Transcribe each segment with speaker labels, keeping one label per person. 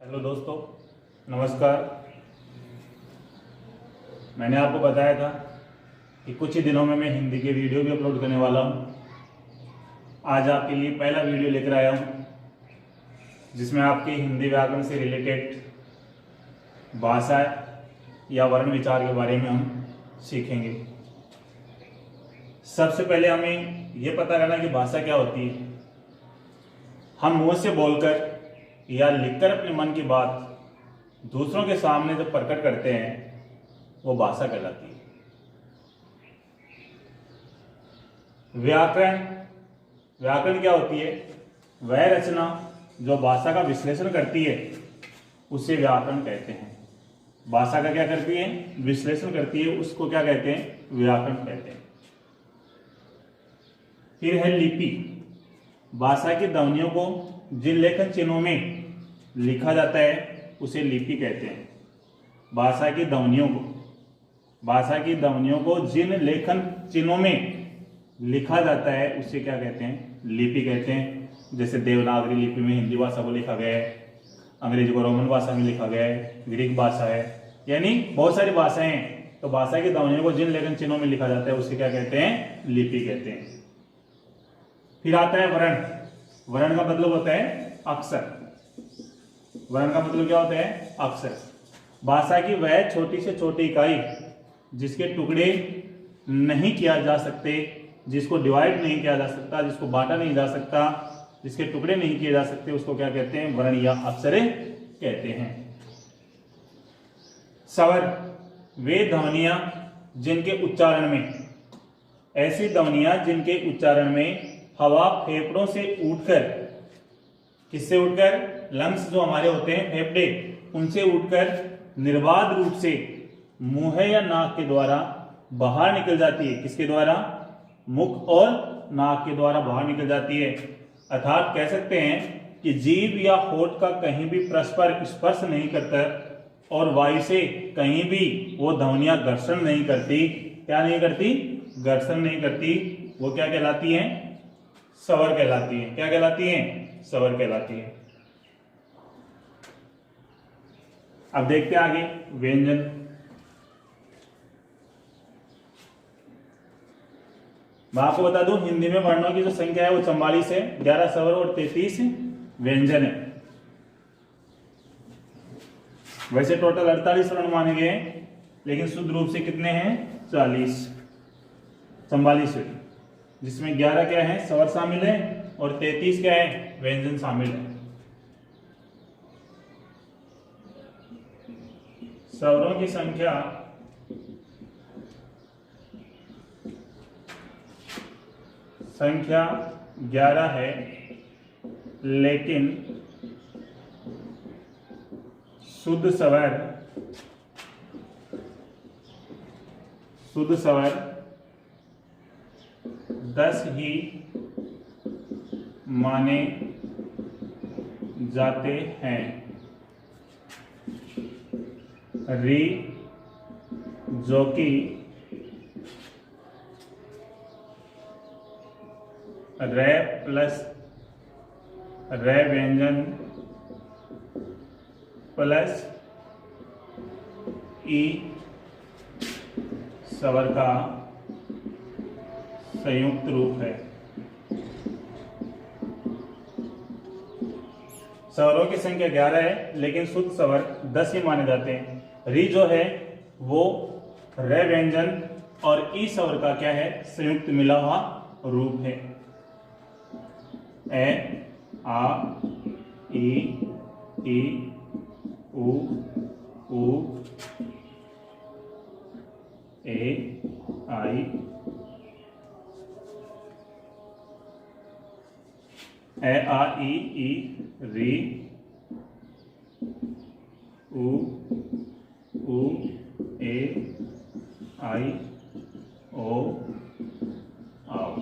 Speaker 1: Hello दोस्तों, नमस्कार। मैंने आपको बताया था कि कुछ ही दिनों में मैं हिंदी के वीडियो भी अपलोड करने वाला हूँ। आज आपके लिए पहला वीडियो लेकर आया हूँ जिसमें आपके हिंदी व्याकरण से रिलेटेड भाषा या वर्ण विचार के बारे में हम सीखेंगे। सबसे पहले हमें यह पता करना कि भाषा क्या होती है। हम मुंह से बोलकर या लिखकर अपने मन की बात दूसरों के सामने जब प्रकट करते हैं वो भाषा कहलाती है। व्याकरण क्या होती है? वह रचना जो भाषा का विश्लेषण करती है उसे व्याकरण कहते हैं। भाषा का क्या करती है? विश्लेषण करती है, उसको क्या कहते हैं? व्याकरण कहते हैं। फिर है लिपि। भाषा की ध्वनियों को जिन लेखन चिन्हों में लिखा जाता है उसे लिपि कहते हैं। भाषा की ध्वनियों को जिन लेखन चिन्हों में लिखा जाता है उसे क्या कहते हैं? लिपि कहते हैं। जैसे देवनागरी लिपि में हिंदी भाषा को लिखा गया है, अंग्रेजी को रोमन भाषा में लिखा गया है, ग्रीक भाषा है, यानी बहुत सारी भाषाएं हैं। तो भाषा की ध्वनियों को जिन लेखन चिन्हों में लिखा जाता है उसे क्या कहते हैं? लिपि कहते हैं। फिर आता है वर्ण। वर्ण का मतलब होता है अक्षर। वर्ण का मतलब क्या होता है? अक्षर। भाषा की वह छोटी से छोटी इकाई जिसके टुकड़े नहीं किया जा सकते, जिसको डिवाइड नहीं किया जा सकता, जिसको बांटा नहीं जा सकता, जिसके टुकड़े नहीं किए जा सकते, उसको क्या कहते हैं? वर्ण या अक्षर कहते हैं। स्वर वे ध्वनियां जिनके उच्चारण में, ऐसी ध्वनियां जिनके उच्चारण में हवा फेफड़ों से उठकर, किससे उठकर? लंग्स जो हमारे होते हैं फेफड़े, उनसे उठकर निर्बाध रूप से मुंह या नाक के द्वारा बाहर निकल जाती है। किसके द्वारा? मुख और नाक के द्वारा बाहर निकल जाती है। अर्थात कह सकते हैं कि जीभ या होठ का कहीं भी परस्पर स्पर्श नहीं करता और वायु से कहीं भी वो ध्वनियां घर्षण नहीं करती। क्या नहीं करती? घर्षण नहीं करती। वो क्या कहलाती हैं? स्वर कहलाती है। क्या कहलाती हैं? स्वर कहलाती है। अब देखते हैं आगे व्यंजन। मैं आपको बता दूं हिंदी में वर्णों की जो संख्या है वो 44 है। 11 स्वर और 33 व्यंजन है। वैसे टोटल 48 वर्ण माने गए हैं, लेकिन शुद्ध रूप से कितने हैं? 44, जिसमें 11 क्या है? स्वर शामिल है और 33 क्या है? व्यंजन शामिल है। स्वरों की संख्या संख्या 11 है, लेकिन शुद्ध स्वर 10 ही माने जाते हैं। री जो कि रे प्लस रे व्यंजन प्लस ई स्वर का संयुक्त रूप है। स्वरों की संख्या 11 है, लेकिन शुद्ध स्वर 10 ही माने जाते हैं। री जो है वो रे व्यंजन और ई स्वर का क्या है? संयुक्त मिला हुआ रूप है। ए, आ, ई, उ, ए, आई, ए, आ, ई, री, उ, ए, आई, ओ, आओ।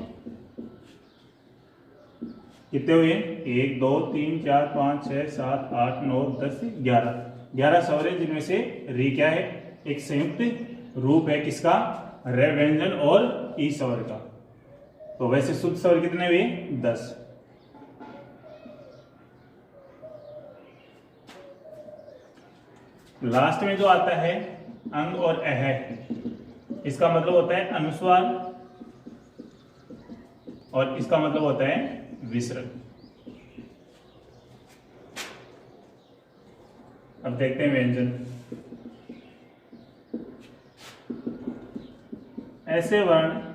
Speaker 1: कितने हुए? 1 2 3 4 5 6 7 8 9 10 11 स्वर है, जिनमें से री क्या है? एक संयुक्त रूप है। किसका? रे व्यंजन और ई स्वर का। तो वैसे शुद्ध स्वर कितने हुए? 10। लास्ट में जो आता है अंग और अह, इसका मतलब होता है अनुस्वार और इसका मतलब होता है विसर्ग। अब देखते हैं व्यंजन। ऐसे वर्ण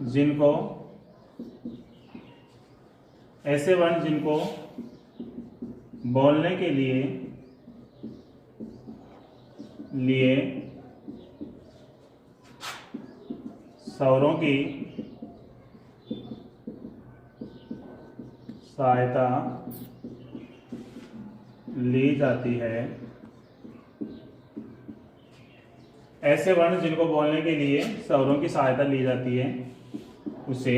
Speaker 1: जिनको बोलने के लिए स्वरों की सहायता ली जाती है। ऐसे वर्ण जिनको बोलने के लिए स्वरों की सहायता ली जाती है उसे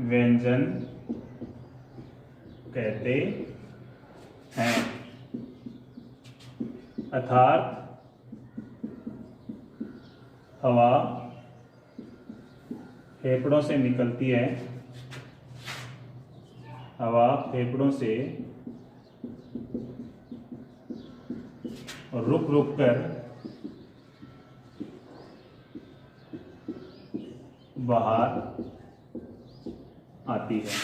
Speaker 1: व्यंजन कहते हैं। अर्थात हवा फेफड़ों से निकलती है, हवा फेफड़ों से रुक रुक कर बाहर आती है।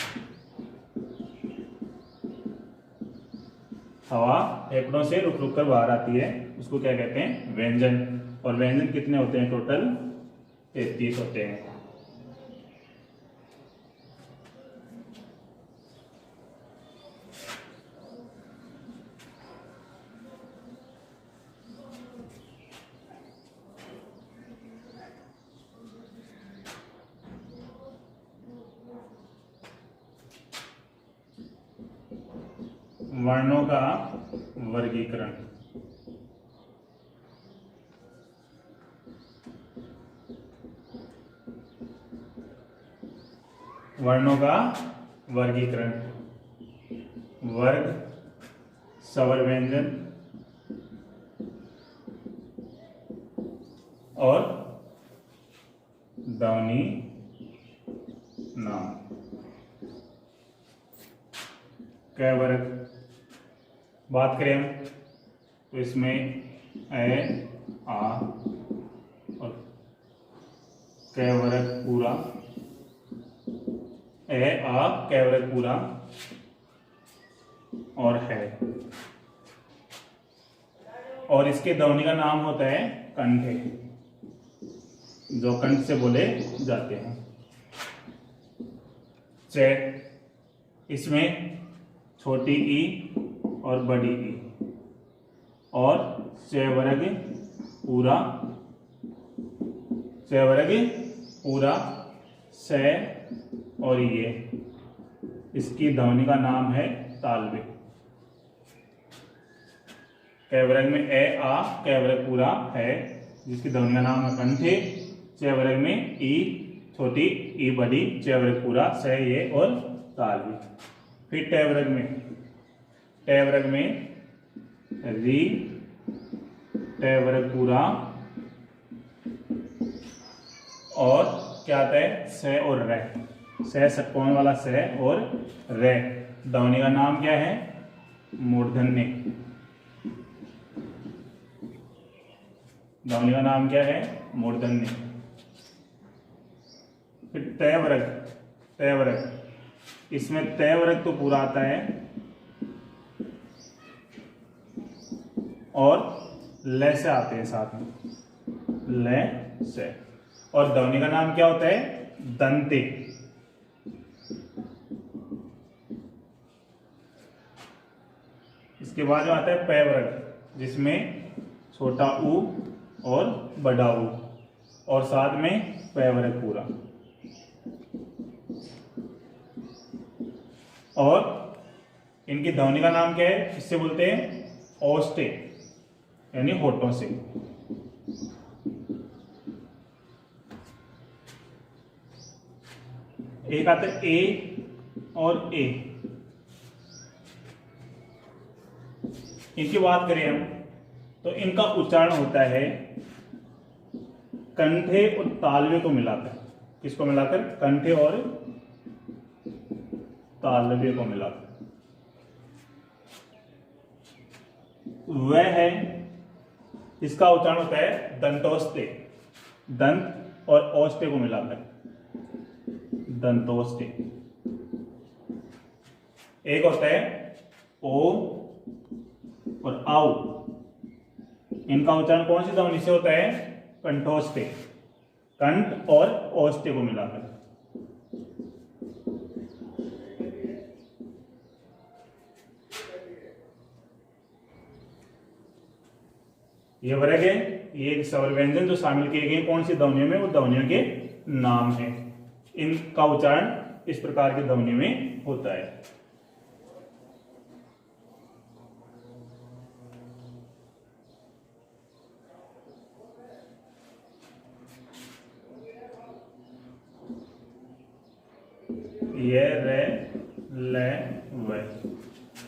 Speaker 1: हवा फेफड़ों से रुक रुक कर बाहर आती है, उसको क्या कहते हैं? व्यंजन। और व्यंजन कितने होते हैं? टोटल 33 होते हैं। वर्णों का वर्गीकरण। वर्णों का वर्गीकरण। वर्ग, स्वर व्यंजन और ध्वनि नाम। क वर्ग बात करें हम तो इसमें ए, आ और क वर्ग पूरा, ए, आ, क वर्ग पूरा और है। और इसके ध्वनि का नाम होता है कंठे, जो कंठ से बोले जाते हैं। च, इसमें छोटी ई और बड़ी ई। और च वर्ग पूरा, च वर्ग पूरा, स और ये, इसकी ध्वनि का नाम है तालव्य। क वर्ग में ए, आ, क वर्ग पूरा है, जिसकी ध्वनि का नाम है कंठे। च वर्ग में ई छोटी, ई बड़ी, च वर्ग पूरा, स ये और तालव्य। फिर ट वर्ग में, ट वर्ग में री, ट वर्ग पूरा और क्या आता है? स और र, स षट्कोण वाला स और र। ध्वनि का नाम क्या है? मूर्धन्य। ध्वनि का नाम क्या है? मूर्धन्य। फिर त वर्ग, त वर्ग, इसमें त वर्ग तो पूरा आता है और ल से आते हैं साथ में, ल से। और ध्वनि का नाम क्या होता है? दंते। इसके बाद जो आता है प वर्ग, जिसमें छोटा ऊ और बड़ा ऊ और साथ में प वर्ग पूरा। और इनकी ध्वनि का नाम क्या है? इससे बोलते हैं ओष्ठे, यानी होठों से। एक आता है ए और ए। इनकी बात करें हम तो इनका उच्चारण होता है कंठे और तालव्य को मिलाकर। किसको मिलाकर? कंठे और तालव्य को मिलाकर। वह है, इसका उच्चारण होता है दंतोस्ते, दंत और ओस्टे को मिलाकर, दंतोस्ते। एक होता है ओ और आउ, इनका उच्चारण कौन सी ध्वनि से होता है? कंठोस्टे, कंठ और ओस्टे को मिलाकर। ये वर्ग है, ये स्वर व्यंजन जो शामिल किए गए कौन सी ध्वनियों में, वो ध्वनियों के नाम है। इनका उच्चारण इस प्रकार की ध्वनि में होता है। ये रे ले व,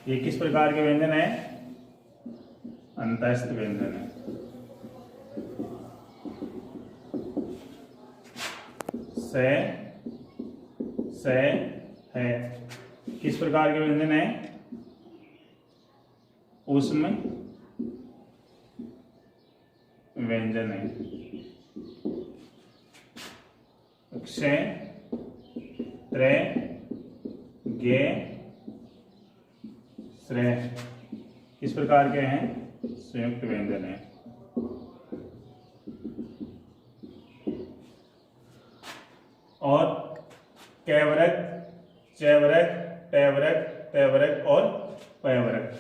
Speaker 1: ये किस प्रकार के व्यंजन है? अंतस्थ व्यंजन है। से है, किस प्रकार के व्यंजन है? उसमें व्यंजन है। क्षय त्रे गे श्रेय, किस प्रकार के हैं? संयुक्त व्यंजन है। और कैवरक, चैवरक, टैवरक, तैवरक और पैवरक,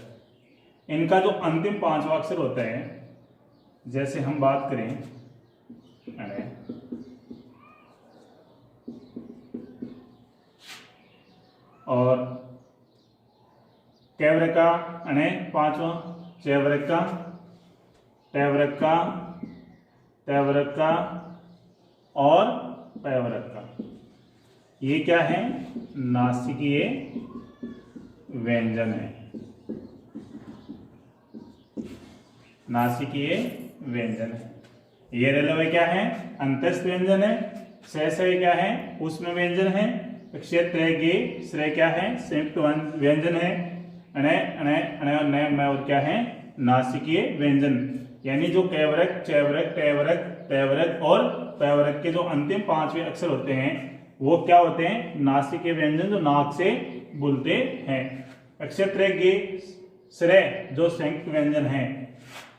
Speaker 1: इनका जो अंतिम 5वां अक्षर होता है, जैसे हम बात करें और कैवरक का 5वां, चैवरक का, टैवरक का, तैवरक का और पैवरक का, ये क्या है? नासिकीय व्यंजन है। नासिकीय व्यंजन है। ये रेलवे क्या है? अंतस्थ व्यंजन है। से क्या है? उसमें व्यंजन है। क्षेत्र गे श्रेय क्या है? संयुक्त व्यंजन है। अणे अणे अणे और नय में और क्या है? नासिकीय व्यंजन। यानी जो कैवरक, चैवरक, टैवरक, तैवरक और पैवरक के जो अंतिम 5वें अक्षर होते हैं वो क्या होते हैं? नासिकीय व्यंजन, जो नाक से बोलते हैं। क्षेत्र गे श्रेय जो संयुक्त व्यंजन है,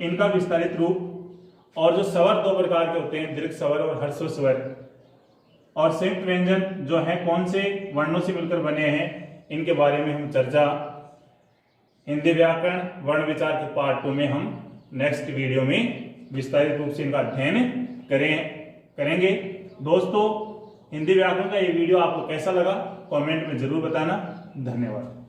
Speaker 1: इनका विस्तारित रूप और जो स्वर 2 प्रकार के होते हैं, दीर्घ स्वर और ह्रस्व स्वर। और संयुक्त व्यंजन जो है कौन से वर्णों से मिलकर बने हैं, इनके बारे में हम चर्चा हिंदी व्याकरण वर्ण विचार के पार्ट 2 में हम नेक्स्ट वीडियो में विस्तारित रूप से इनका अध्ययन करेंगे। दोस्तों, हिंदी व्याकरण का ये वीडियो आपको कैसा लगा कमेंट में जरूर बताना। धन्यवाद।